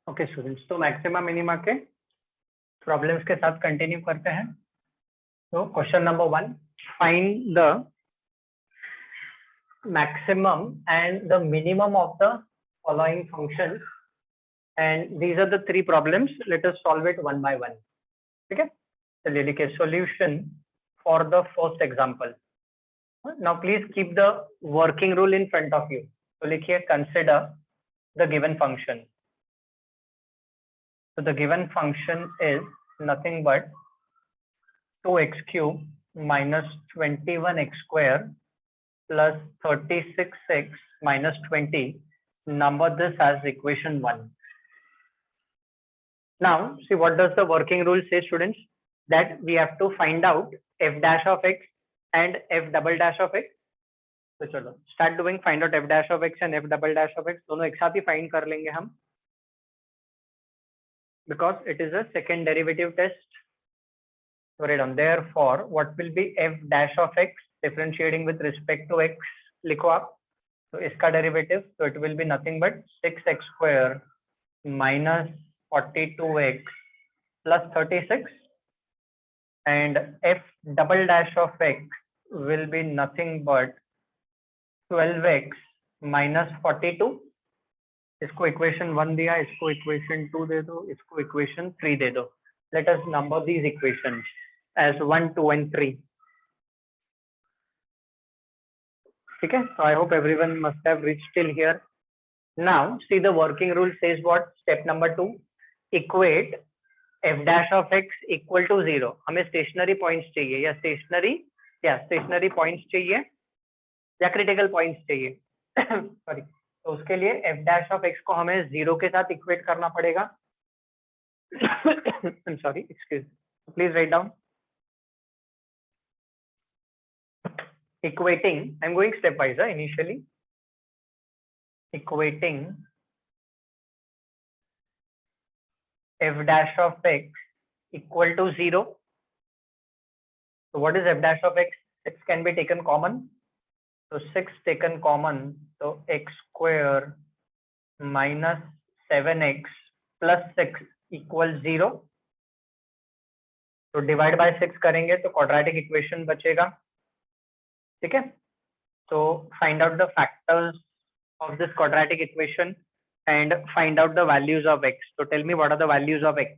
Okay students, तो maxima minima के problems के साथ कंटिन्यू करते हैं। तो question number 1, find the maximum and the minimum of the following functions, and these are the three problems. Let us solve it one by one. ठीक है, चलिए लिखिए solution for the first example. Now please keep the working rule in front of you. तो लिखिए consider the given function. So the given function is nothing but 2x cube minus 21x square plus 36x minus 20. Number this as equation 1. Now see, what does the working rule say, students? That we have to find out f dash of x and f double dash of x. तो चलो start doing find out f dash of x and f double dash of x. दोनों एक साथ ही find कर लेंगे हम, because it is a second derivative test. So write down, therefore what will be f dash of x differentiating with respect to x? लिखो आप, तो इसका डेरिवेटिव, तो it will be nothing but 6x square minus 42x plus 36, and f double dash of x will be nothing but 12x minus 42. इसको equation 1 दिया, इसको equation 2 दे दो, इसको इक्वेशन 3 दे दो. Let us number these equations as 1, 2 and 3. ठीक है, so I hope everyone must have reached till here. Now see, the working rule says what? Step number 2, equate f dash of x equal to 0. हमें stationery points चाहिए, या stationery points चाहिए या critical points चाहिए. Sorry, तो उसके लिए f dash of x को हमें 0 के साथ इक्वेट करना पड़ेगा. I'm sorry, excuse, please write down. Equating, I'm going stepwise initially. Equating f dash of x equal to 0. So what is f dash of x? X can be taken common. So 6 taken common, so x square minus 7x plus 6 equals 0. तो divide by 6 करेंगे तो quadratic equation बचेगा. ठीक है, तो find out the factors of this quadratic equation and find out the values of x. So tell me, what are the values of x?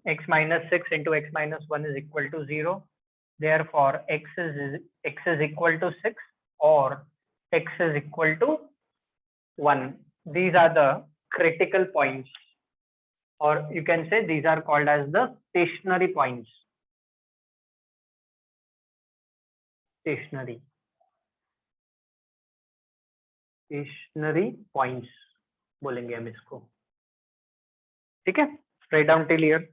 X minus 6 into x minus 1 is equal to 0. Therefore x is equal to 6 or x is equal to 1. These are the critical points, or you can say these are called as the stationary points. Stationary points बोलेंगे हम इसको. ठीक है, write down till here.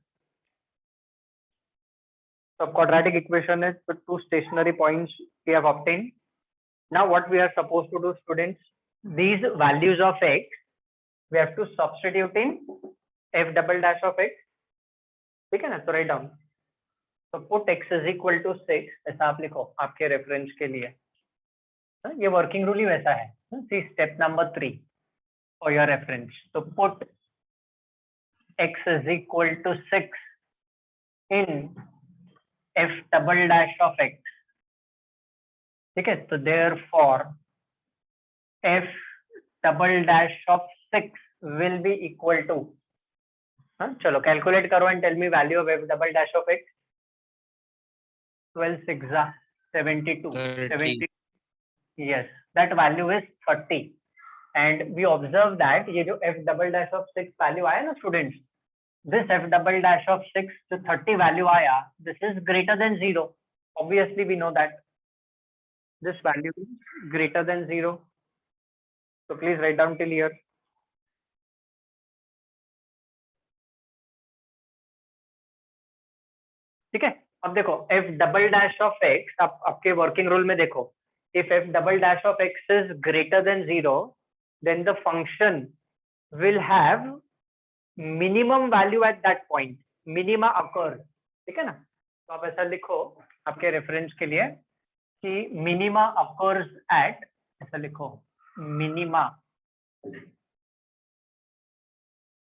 So quadratic equation is the two stationary points we have obtained. Now what we are supposed to do, students, these values of x we have to substitute in f double dash of x. ठीक है ना, तो write down. तो put x is equal to 6, ऐसा आप लिखो आपके reference के लिए. ये वर्किंग रूल ही वैसा है. See step number 3 for your reference. तो put x is equal to 6 in f double dash of x. ठीक है, तो therefore f double dash of 6 will be equal to, चलो कैलकुलेट करो and tell me value of f double dash of x. 12 6 72. 70. Yes, that value is 30. And we observe that ये जो f double dash of 6 value आया ना students, this f double dash of 6 जो 30 value आया, this is greater than 0. Obviously we know that this value is greater than 0. So please write down till here. ठीक है, अब देखो f double dash of x, आपके working rule में देखो, if f double dash of x is greater than 0, then the function will have minimum value at that point. Minima occurs. ठीक है ना, तो आप ऐसा लिखो आपके रेफरेंस के लिए. कि मिनिमा अकर्स एट, ऐसा लिखो, minima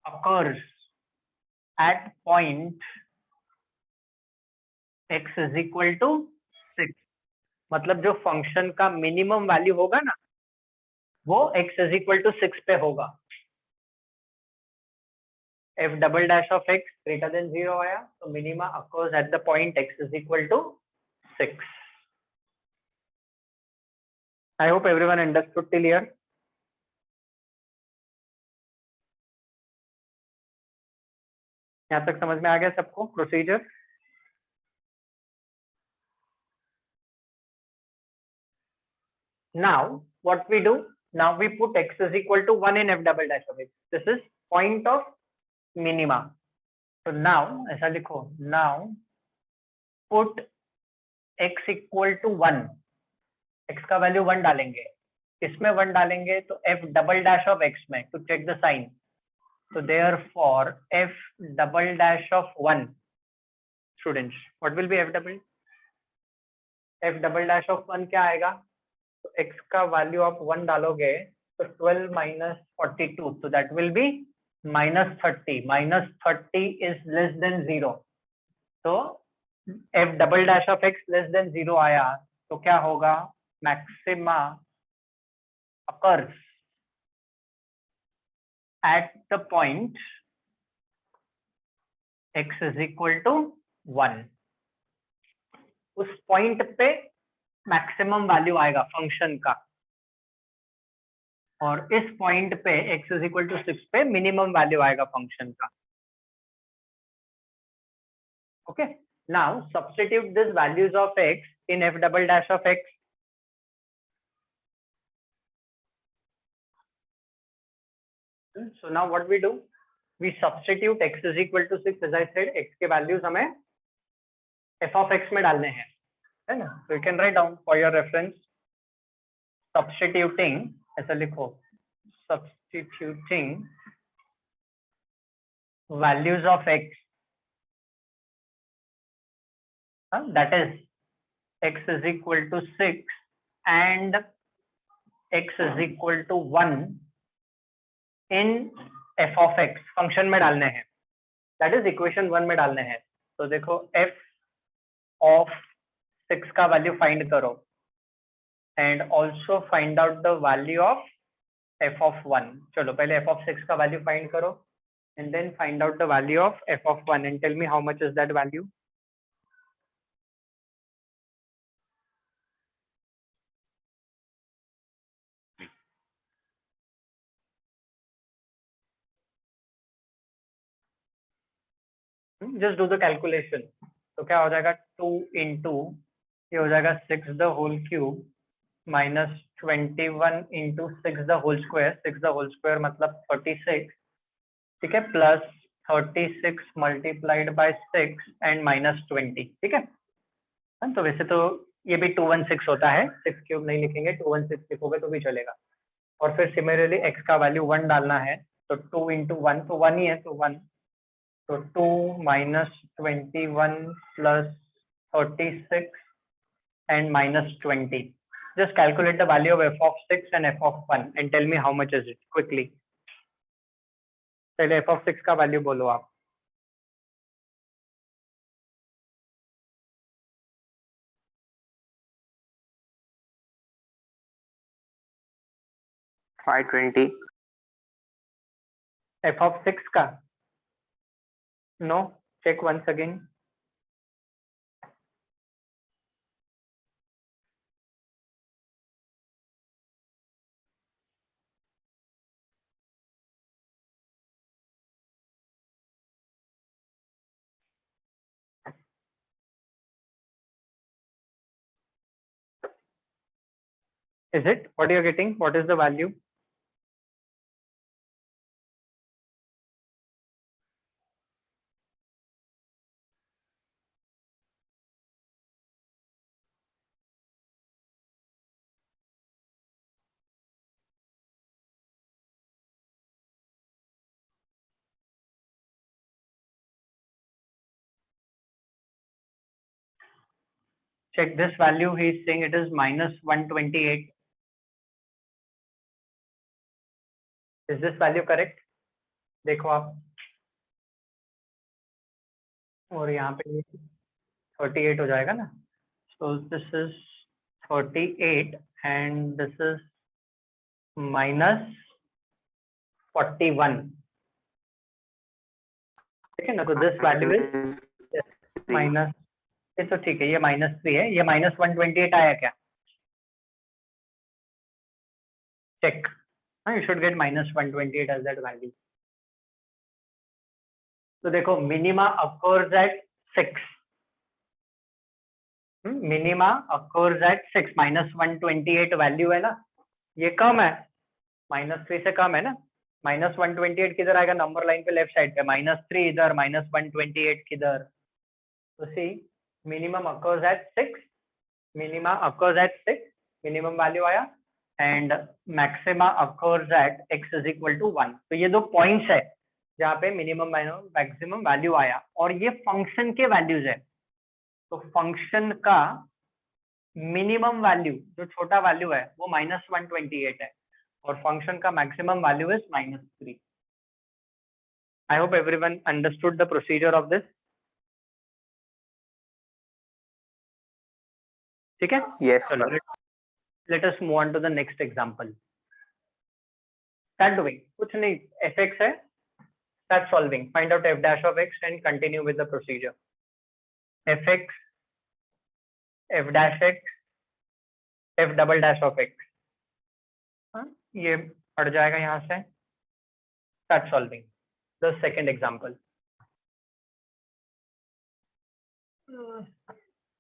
occurs at point x is equal to 6। मतलब जो फंक्शन का मिनिमम वैल्यू होगा ना, वो x इज इक्वल टू 6 पे होगा। f double dash of x greater than 0 आया, तो minima occurs at the point x is equal to 6। I hope everyone understood till here. यहाँ तक समझ में आ गया सबको procedure? Now what we do? Now we put x is equal to 1 in f double dash of x. This is point of minima. So now ऐसा लिखो, now put x equal to 1. x का value 1 डालेंगे, इसमें 1 डालेंगे तो f double dash of x में, to check the sign. So therefore f double dash of 1, students, what will be f double? f double dash of 1 क्या आएगा? तो x का वैल्यू आप 1 डालोगे तो 12 minus 42, so that will be minus 30. Minus 30 is less than 0. तो f double dash of x less than 0 आया, तो क्या होगा? Maxima occurs at the point x is equal to 1। उस पॉइंट पे मैक्सिमम वैल्यू आएगा फंक्शन का, और इस पॉइंट पे x इज इक्वल टू 6 पे मिनिमम वैल्यू आएगा फंक्शन का। Okay, now substitute this values of x in f double dash of x। So now what we do? We substitute x is equal to 6, as I said, x के values हमें f of x में डालने हैं, है ना? So you can write down for your reference, substituting, ऐसा लिखो, substituting values of x, that is x is equal to 6 and x is equal to 1 in f of x function में डालने हैं, that is equation 1 में डालने हैं। तो देखो f of 6 का वैल्यू फाइंड करो and also find out the value of f of 1। चलो पहले f of 6 का वैल्यू फाइंड करो and then find out the value of f of 1 and tell me how much is that value. Just do the calculation. तो क्या हो जाएगा? 2 into ये हो जाएगा 6 the whole cube minus 21 into 6 the whole square. 6 the whole square मतलब 36, ठीक है, plus 36 multiplied by 6 and minus 20, ठीक है। तो वैसे तो ये भी 216 होता है, 6 क्यूब नहीं लिखेंगे, 216 लिखोगे तो भी चलेगा। और फिर सिमिलरली x का वैल्यू 1 डालना है, तो 2 into 1 तो 1 ही है, तो 1, तो 2 minus 21 plus 36 and minus 20. Just calculate the value of f of 6 and f of 1 and tell me how much is it quickly. पहले f of 6 का वैल्यू बोलो आप। $520. f of 6 का? No, check once again. Is it? What you are getting? What is the value? check this value. He is saying it is -128. Is this value correct? देखो आप, और यहाँ पे 38 हो जाएगा ना. So this is 38 and this is -41. ठीक है ना. तो दिस वैल्यू इज माइनस, ये तो ठीक है, ये -3 है. ये -128 आया क्या? चेक. हाँ, you should get -128 as that value. तो देखो, minima occurs at 6. Minima occurs at 6. -128 value है ना, ये कम है, -3 से कम है ना. -128 किधर आएगा? नंबर लाइन पे लेफ्ट साइड पे. -3 इधर, -128 किधर. तो see, minimum occurs at 6. Minima occurs at 6, minimum value आया. And maxima occurs at x is equal to 1. तो ये दो पॉइंट्स है जहाँ पे मिनिमम मैक्सिमम वैल्यू आया, और ये फंक्शन के वैल्यूज है. तो फंक्शन का मिनिमम वैल्यू जो छोटा वैल्यू है वो -128 है, और फंक्शन का maximum value is -3. I hope everyone understood the procedure of this. ठीक है. Yes, चलो, let us move on to the next example. Start doing. कुछ नहीं, fx है. Start solving. Find out f dash of x and continue with the procedure. fx, f dash x, f double dash of x. हाँ, ये पड़ जाएगा यहाँ से. Start solving the second example.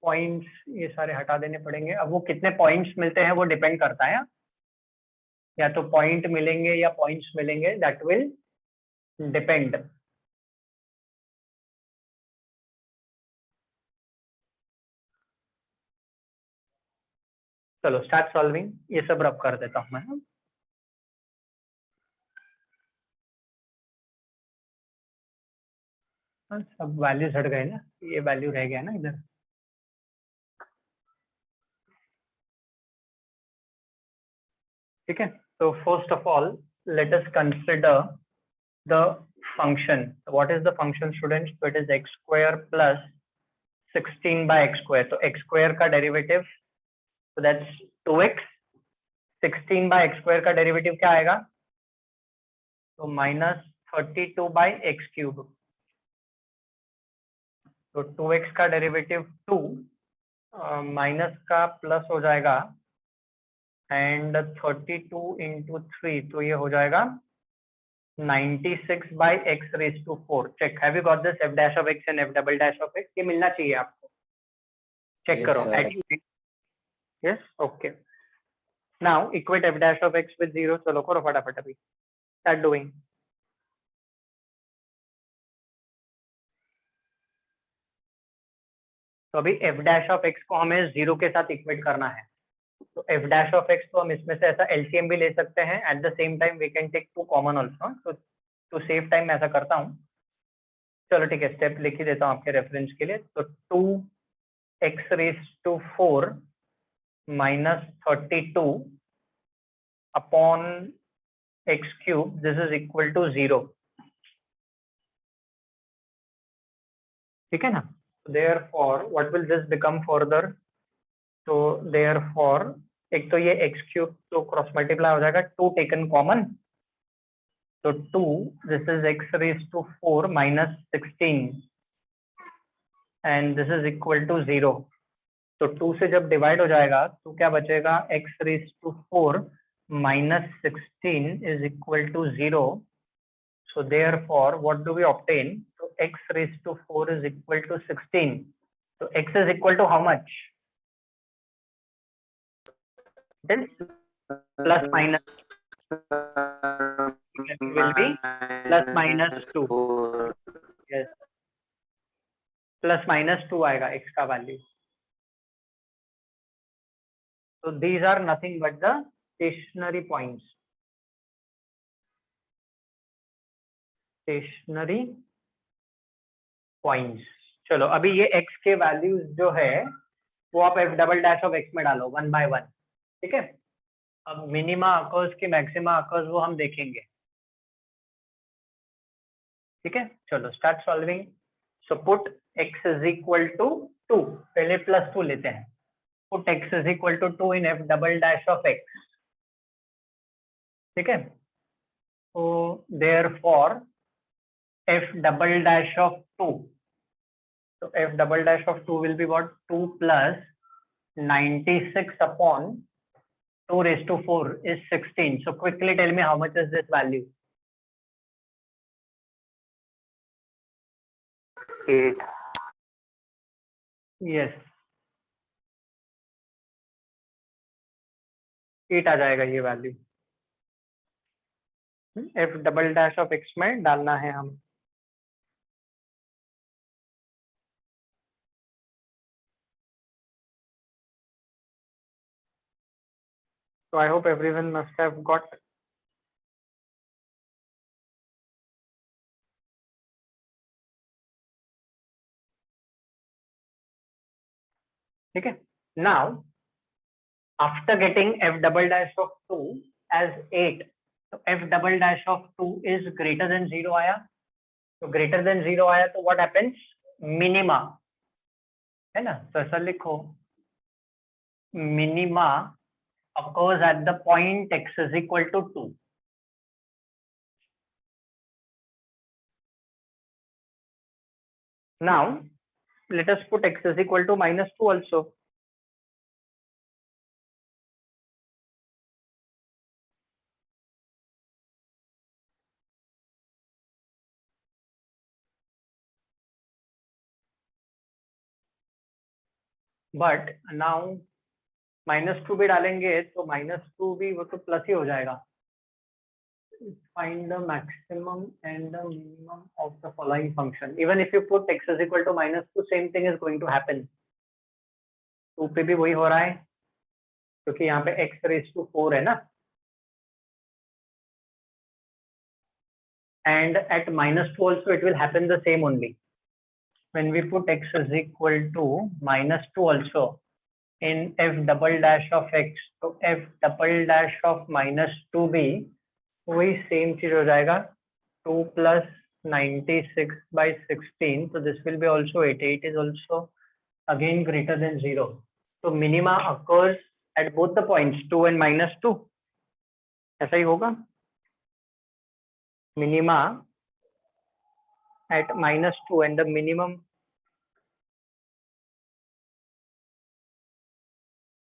Points ये सारे हटा देने पड़ेंगे. अब वो कितने पॉइंट्स मिलते हैं वो डिपेंड करता है. या तो पॉइंट मिलेंगे या पॉइंट्स मिलेंगे, दैट विल डिपेंड. चलो स्टार्ट सॉल्विंग. ये सब रब कर देता हूं मैं. सब वैल्यूज हट गए ना, ये वैल्यू रह गया ना इधर. ठीक है. तो first of all let us consider the function. What is the function students? तो it is x square plus 16 by x square. तो x स्क्वायर का derivative, so that's 2x. 16 by x square का डेरिवेटिव क्या आएगा? तो -32 by x cube. तो 2x का derivative 2, minus का प्लस हो जाएगा, एंड 32 into 3, तो ये हो जाएगा 96 by x raised to 4. Check. Have you got this f dash of x and f double dash of x? ये मिलना चाहिए आपको. चेक Yes, करो. sir. Yes, okay. Now equate f dash of x with 0. चलो करो फटाफट अभी. Start doing. तो अभी f dash of x को हमें 0 के साथ इक्वेट करना है. तो f dash of x तो हम इसमें से ऐसा LCM भी ले सकते हैं. At the same time we can take 2 common also. तो टू सेव टाइम मैं ऐसा करता हूँ. चलो ठीक है, स्टेप लिख ही देता हूँ आपके रेफरेंस के लिए. तो 2x raised to 4 minus 32 upon x cube, this is equal to 0. ठीक है ना. Therefore what will this become further? तो therefore एक तो ये x cube तो क्रॉस मल्टीप्लाई हो जाएगा, 2 टेकन कॉमन. तो 2, this is x raised to 4 minus 16 and this is equal to 0. तो 2 से जब डिवाइड हो जाएगा तो क्या बचेगा? x raised to 4 minus 16 is equal to 0. So therefore what do we obtain? So x raised to 4 is equal to 16. So x is equal to how much? Then plus minus will be plus minus 2. Yes, plus minus 2 आएगा x का value. So these are nothing but the stationary points. Stationary points. चलो अभी ये x के values जो है वो आप f double dash of x में डालो 1 by 1, ठीक है। अब मिनिमा अकर्स की मैक्सिमा अकर्स वो हम देखेंगे, ठीक है। चलो start solving. So put x is equal to 2, पहले +2 लेते हैं। Put x is equal to 2 in f double dash of x, ठीक है। तो therefore f double dash of 2, so f double dash of 2 will be what, 2 plus 96 upon 2 raised to 4 is 16. So quickly tell me how much is this value? 8. Yes, 8 आ जाएगा ये value. f double dash of x में डालना है हम। So I hope everyone must have got ठीक है। Now after getting f double dash of 2 as 8, so f double dash of 2 is greater than 0 आया, तो greater than 0 आया तो what happens, मिनिमा है ना। तो ऐसा लिखो, minima occurs at the point x is equal to 2. Now let us put x is equal to -2 also. But now -2 भी डालेंगे तो -2 भी वो तो प्लस ही हो जाएगा। Find the maximum and the minimum of the following function. Even if you put x is equal to -2, same thing is going to happen. 2 पे भी वही हो रहा है क्योंकि यहाँ पे x raised to 4 है ना, and at -2 also it will happen the same only. When we put x is equal to -2 also in f double dash of x, तो f double dash of -2 भी वही सेम चीज हो जाएगा, 2 plus 96 by 16, so this will be also 8. 8 is also again greater than 0. So minima occurs at both the points 2 and -2. ऐसा ही होगा, minima at -2 and the minimum,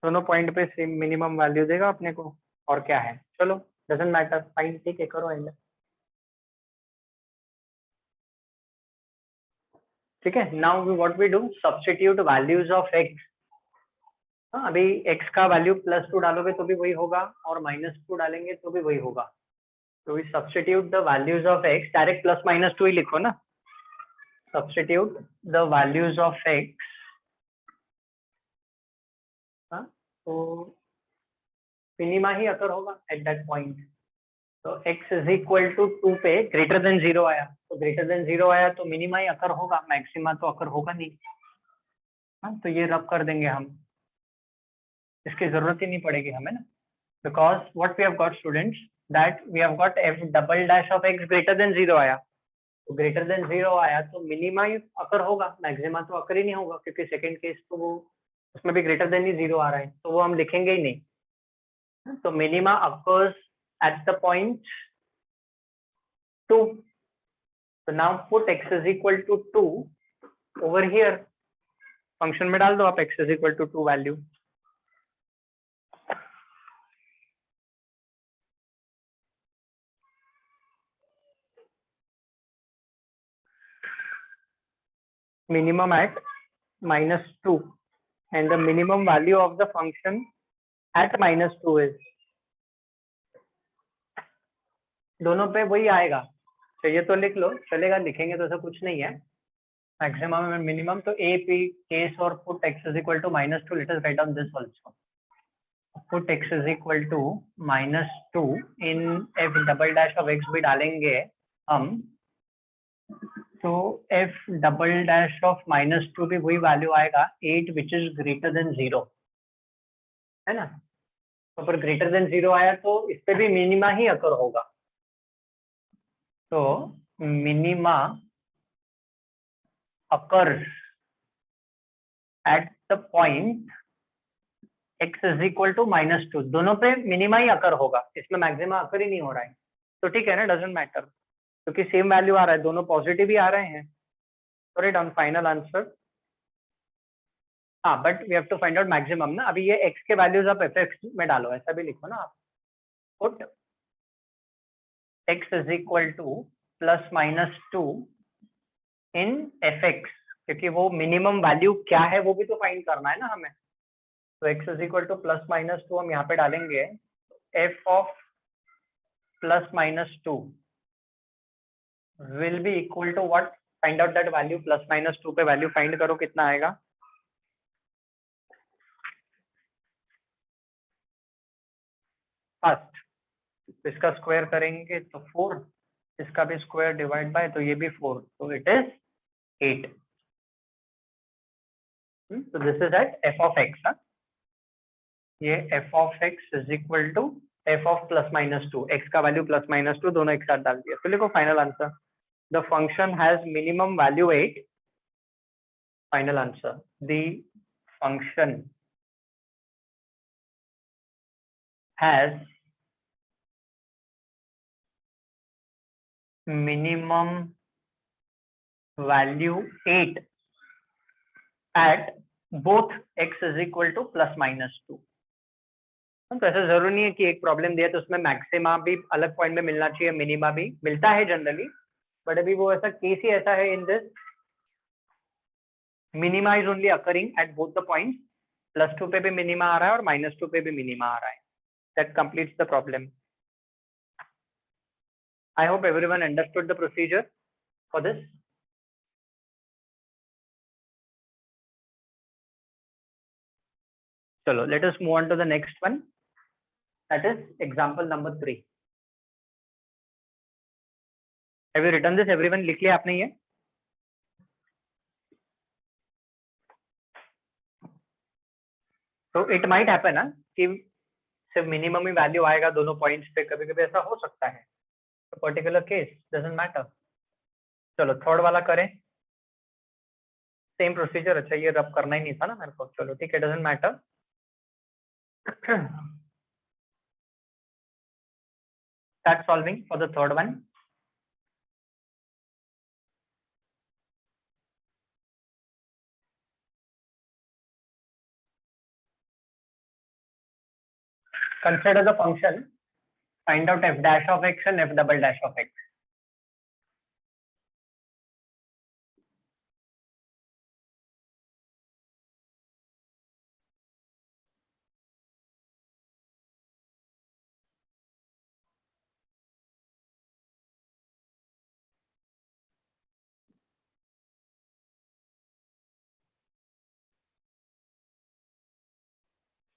दोनों point पे same minimum value देगा अपने को, और क्या है। चलो डजंट मैटर, फाइन, ठीक है, करो एंड। ठीक है। Now what we do, substitute values of x। हाँ, अभी x का वैल्यू +2 डालोगे तो भी वही होगा और -2 डालेंगे तो भी वही होगा। तो we substitute the values of x, direct +-2 ही लिखो ना। Substitute the values of x, तो मिनिमा ही अकर होगा एट दैट पॉइंट। तो x इज इक्वल टू 2 पे ग्रेटर देन 0 आया, तो ग्रेटर देन 0 आया तो मिनिमा ही अकर होगा, मैक्सिमा तो अकर होगा नहीं। हाँ, तो ये रब कर देंगे हम, इसकी जरूरत ही नहीं पड़ेगी हमें ना, because what we have got students, that we have got f double dash of x greater than 0 आया, तो ग्रेटर देन 0 आया तो मिनिमा ही अकर होगा, मैक्सिमा तो अकर ही नहीं होगा, क्योंकि सेकंड केस तो वो उसमें भी ग्रेटर देन ही 0 आ रहा है, तो वो हम लिखेंगे ही नहीं। तो minima occurs at the point 2. So now put x is equal to 2 over here, function में डाल दो आप x is equal to 2 value. minimum at -2 and the minimum value of the function at -2 is, दोनों पे वही आएगा, चाहिए तो लिख लो, चलेगा, लिखेंगे तो ऐसा कुछ नहीं है। मैक्सिमम and मिनिमम तो a p केस और put x is equal to -2, let us write down this also. Put x is equal to -2 in f double dash of x भी डालेंगे हम, तो f डबल डैश ऑफ -2 भी वही value आएगा 8 which is greater than 0, है ना। तो पर ग्रेटर देन 0 आया तो इस पे भी मिनिमा ही अकर होगा। तो minima occur at the point x is equal to -2, दोनों पे मिनिमा ही अकर होगा, इसमें मैक्सिमा अकर ही नहीं हो रहा है। तो ठीक है ना, डजंट मैटर, क्योंकि सेम वैल्यू आ रहा है, दोनों पॉजिटिव ही आ रहे हैं। Sorry down final answer. हाँ but we have to find out maximum ना। अभी ये x के वैल्यूज आप f(x) में डालो, ऐसा भी लिखो ना आप। Put x is equal to +-2 in f(x), क्योंकि वो मिनिमम वैल्यू क्या है वो भी तो फाइंड करना है ना हमें। तो x इज इक्वल टू +-2 हम यहाँ पे डालेंगे, f of +-2 will be equal to what, find out that value. +-2 पे वैल्यू फाइंड करो कितना आएगा। फर्स्ट इसका स्क्वायर करेंगे तो 4, इसका भी स्क्वायर डिवाइड बाय, तो ये भी 4, तो इट इज 8। तो this is at f of x। ये f of x is equal to f of +-2, x का वैल्यू +-2 दोनों एक साथ डाल दिया। तो लिखो final answer, the function has minimum value 8। Final answer, the function has minimum value 8 at both x is equal to +-2। तो ऐसा जरूरी नहीं है कि एक प्रॉब्लम दिया तो उसमें मैक्सिमा भी अलग पॉइंट में मिलना चाहिए, मिनिमा भी मिलता है जनरली, बट अभी वो ऐसा केस ही ऐसा है in this, minima is only occurring at both the points. +2 पे भी मिनिमा आ रहा है और -2 पे भी मिनिमा आ रहा है। That completes the problem. I hope everyone understood the procedure for this. Chalo, let us move on to the next one. That is example number 3. Have you written this? Everyone लिख लिया आपने ये? So it might happen ना कि सिर्फ minimum ही value आएगा दोनों points पे, कभी कभी ऐसा हो सकता है। Particular case doesn't matter. चलो थर्ड वाला करें, सेम प्रोसीजर। अच्छा ये रब करना ही नहीं था ना मेरे को, चलो ठीक है, doesn't matter. Start solving for the third one. Consider the function, find out f dash of x and f double dash of x.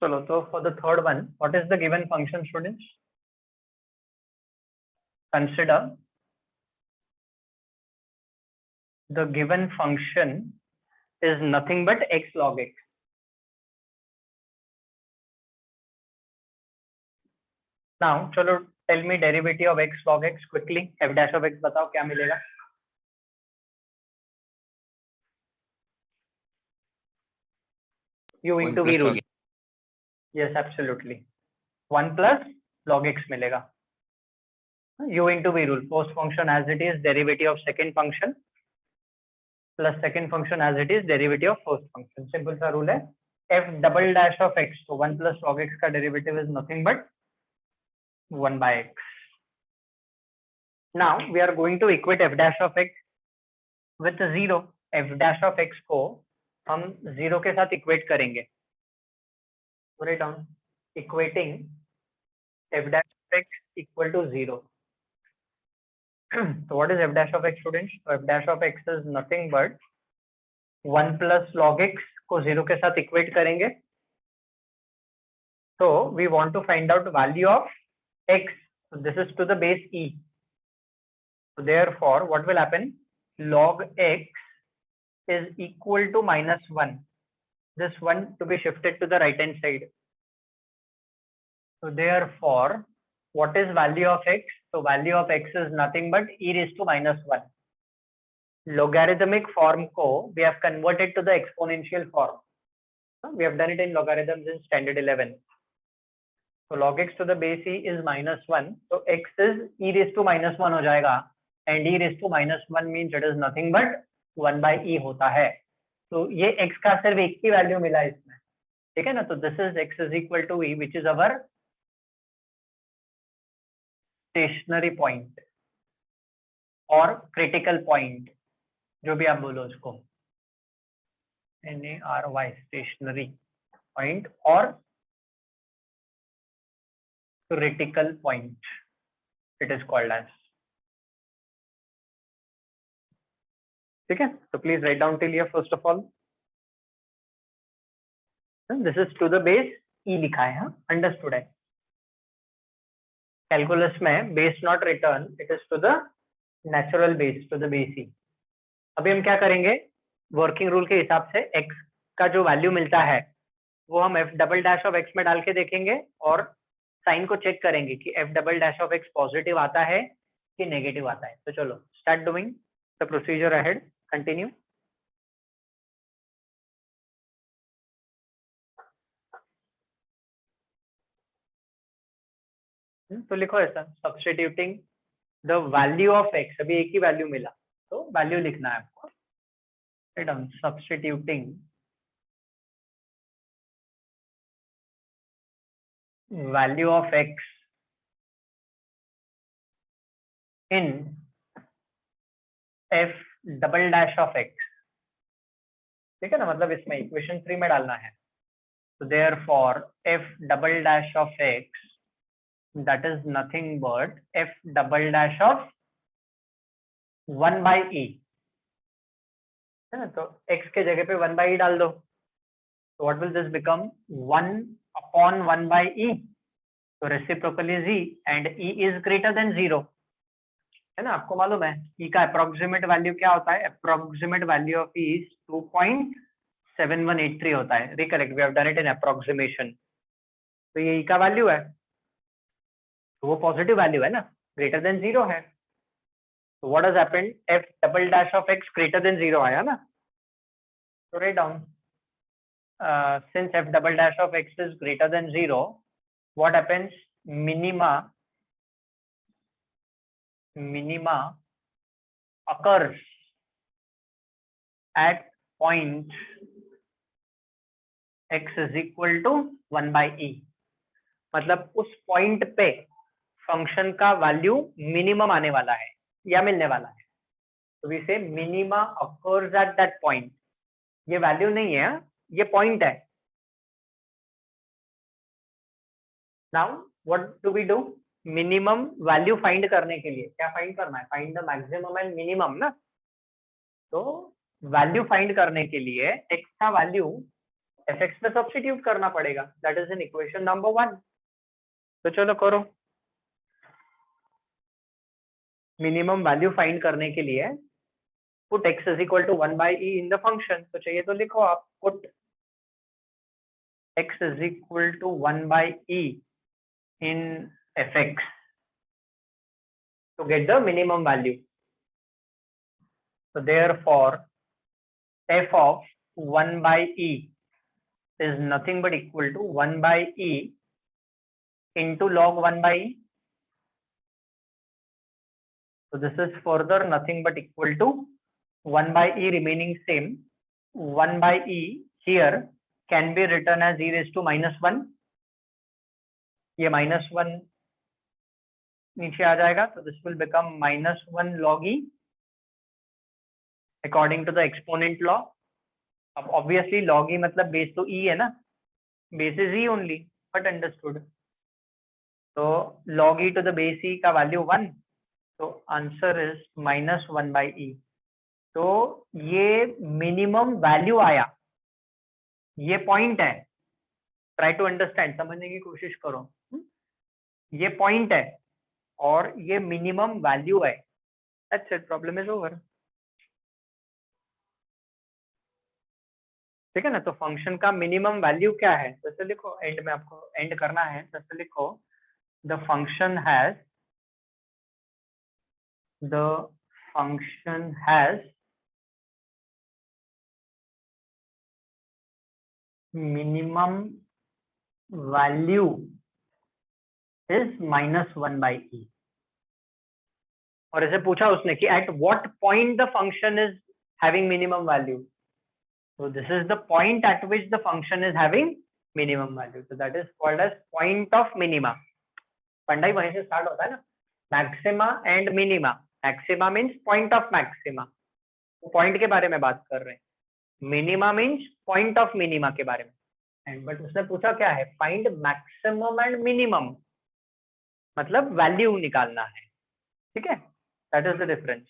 Chalo, so for the third one, what is the given function, students? Consider the given function is nothing but x log x. Now chalo, tell me derivative of x log x quickly. F dash of x बताओ क्या मिलेगा? U into v rule. Yes, absolutely. 1 plus log x मिलेगा. U into v rule. First function as it is derivative of second function plus second function as it is derivative of first function. Simple सा rule है. F double dash of x, so 1 plus log x का derivative is nothing but 1 by x. Now we are going to equate f dash of x with 0. F dash of x को हम 0 के साथ equate करेंगे. Write down, equating f dash of x equal to 0. So what is f dash of x, students? So f dash of x is nothing but 1 plus log x को 0 के साथ equate करेंगे. So we want to find out value of x. So this is to the base e. So therefore what will happen? log x is equal to -1. This one to be shifted to the right hand side. So therefore, what is value of x? So value of x is nothing but e raised to -1. Logarithmic form ko we have converted to the exponential form. We have done it in logarithms in standard 11. So log x to the base e is -1. So x is e raised to -1 हो जाएगा, and e raised to -1 means it is nothing but 1 by e होता है. तो ये x का सिर्फ एक ही value मिला इसमें, ठीक है ना. तो this is x is equal to e which is our stationary point और क्रिटिकल पॉइंट, जो भी आप बोलो उसको, NARY स्टेशनरी पॉइंट और critical point it is called as. ठीक है. So please write down till here first of all. This is to the base e लिखा है, हाँ, understood है. कैलकुलस में base not return, it is to the natural base, to the base e. अभी हम क्या करेंगे, वर्किंग रूल के हिसाब से x का जो वैल्यू मिलता है वो हम f double dash of x में डाल के देखेंगे और साइन को चेक करेंगे कि f double dash of x positive आता है कि नेगेटिव आता है. तो चलो start doing the procedure ahead, continue. तो लिखो ऐसा, substituting the value of x, अभी एक ही वैल्यू मिला तो वैल्यू लिखना है आपको. Substituting value of x in f double dash of x, ठीक है ना, मतलब इसमें इक्वेशन 3 में डालना है. तो therefore f double dash of x that is nothing but f double dash of 1 by e, है ना. तो x के जगह पे 1 by e डाल दो. तो what will this become? 1 upon 1 by e. तो reciprocal is e and e is greater than 0, है ना. आपको मालूम है e का अप्रोक्सीमेट वैल्यू क्या होता है? Approximate value of e is 2.7183 होता है. Correct, we have done it in approximation. तो ये e का वैल्यू है, तो वो पॉजिटिव वैल्यू है ना, ग्रेटर देन 0 है. तो what has happened? f double dash of x greater than 0 आया ना. तो write down, since f double dash of x is greater than 0, what happens? Minima occurs at point x is equal to 1 by e. मतलब उस point पे function का value minimum आने वाला है या मिलने वाला है. तो वी से minima occurs at that point. ये वैल्यू नहीं है, ये पॉइंट है. Now what do we do? Minimum value find करने के लिए क्या फाइंड करना है? Find the maximum and minimum ना. तो वैल्यू फाइंड करने के लिए x का वैल्यू fx में सब्स्टिट्यूट करना पड़ेगा. That is in equation number 1. तो चलो करो. मिनिमम वैल्यू फाइंड करने के लिए put x is equal to 1 by e in the function. तो चाहिए तो लिखो आप, put x is equal to 1 by e in fx to get the minimum value. So therefore f of 1 by e is nothing but equal to 1 by e into log 1 by e. So this is further nothing but equal to 1 by e remaining same. 1 by e here can be written as e raised to -1. ये -1 नीचे आ जाएगा, तो this will become -1 log e according to the exponent law. अब obviously log e मतलब base तो e है ना, base is e only, but understood. तो log e to the base e का value 1, तो answer is -1 by e. तो ये मिनिमम वैल्यू आया, ये पॉइंट है. ट्राई टू अंडरस्टैंड, समझने की कोशिश करो. ये पॉइंट है और ये मिनिमम वैल्यू है. That's it, problem is over. ठीक है ना। तो फंक्शन का मिनिमम वैल्यू क्या है, जैसे लिखो एंड में, आपको एंड करना है, जैसे लिखो the function has minimum value is -1/e। और ऐसे पूछा उसने कि at what point the function is having minimum value, so this is the point at which the function is having minimum value, so that is called as point of minima। पंडाई वहीं से start होता है ना, maxima and minima. Maxima means point of maxima, point के बारे में बात कर रहे हैं। Minima means point of minima के बारे में। एंड बट उसने पूछा क्या है, फाइंड मैक्सिमम एंड मिनिमम, मतलब वैल्यू निकालना है। ठीक है, दैट इज द डिफरेंस।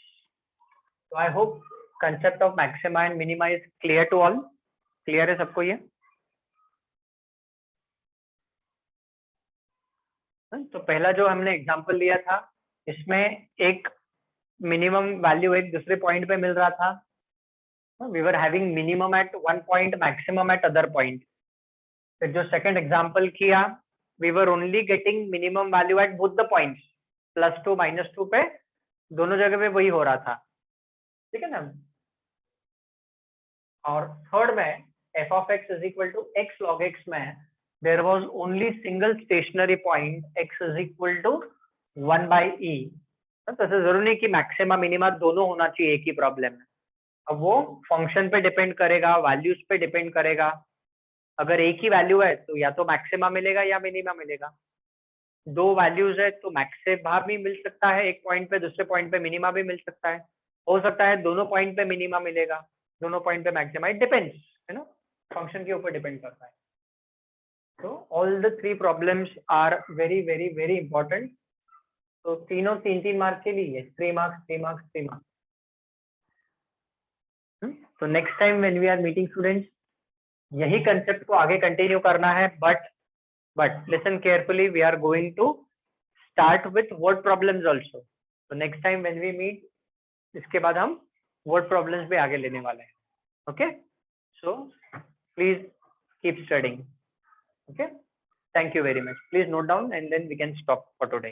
तो I hope concept of maxima and minima is clear to all. Clear है सबको ये? तो पहला जो हमने एग्जांपल लिया था, इसमें एक मिनिमम वैल्यू एक दूसरे पॉइंट पे मिल रहा था। We were having minimum at one point, maximum at other point. फिर जो सेकंड एग्जांपल किया, we were only getting minimum value at both the points, +2 -2 पे दोनों जगह पे वही हो रहा था। ठीक है ना। और थर्ड में f of x is equal to x log x में there was only single stationary point x is equal to 1/e। तो ऐसा जरूरी नहीं कि मैक्सिमा मिनिमा दोनों होना चाहिए एक ही प्रॉब्लम में। अब वो फंक्शन पे डिपेंड करेगा, वैल्यूज पे डिपेंड करेगा। अगर एक ही वैल्यू है तो या तो मैक्सिमा मिलेगा या मिनिमा मिलेगा। दो वैल्यूज है तो मैक्सिमा भी मिल सकता है एक पॉइंट पे, दूसरे पॉइंट पे मिनिमा भी मिल सकता है। हो सकता है दोनों पॉइंट पे मिनिमा मिलेगा, दोनों पॉइंट पे मैक्सिमा, इट डिपेंड्स, है ना, फंक्शन के ऊपर डिपेंड करता है। तो all the three problems are very very very important. तो तीनों 3-3 मार्क्स के लिए, 3 मार्क्स 3 मार्क्स 3 मार्क्स। तो next time when we are meeting students, यही कंसेप्ट को आगे कंटिन्यू करना है, but listen carefully, we are going to start with word problems also. तो next time when we meet, इसके बाद हम वर्ड प्रॉब्लम्स भी आगे लेने वाले हैं। Okay, so please keep studying. Okay, thank you very much. Please note down and then we can stop for today.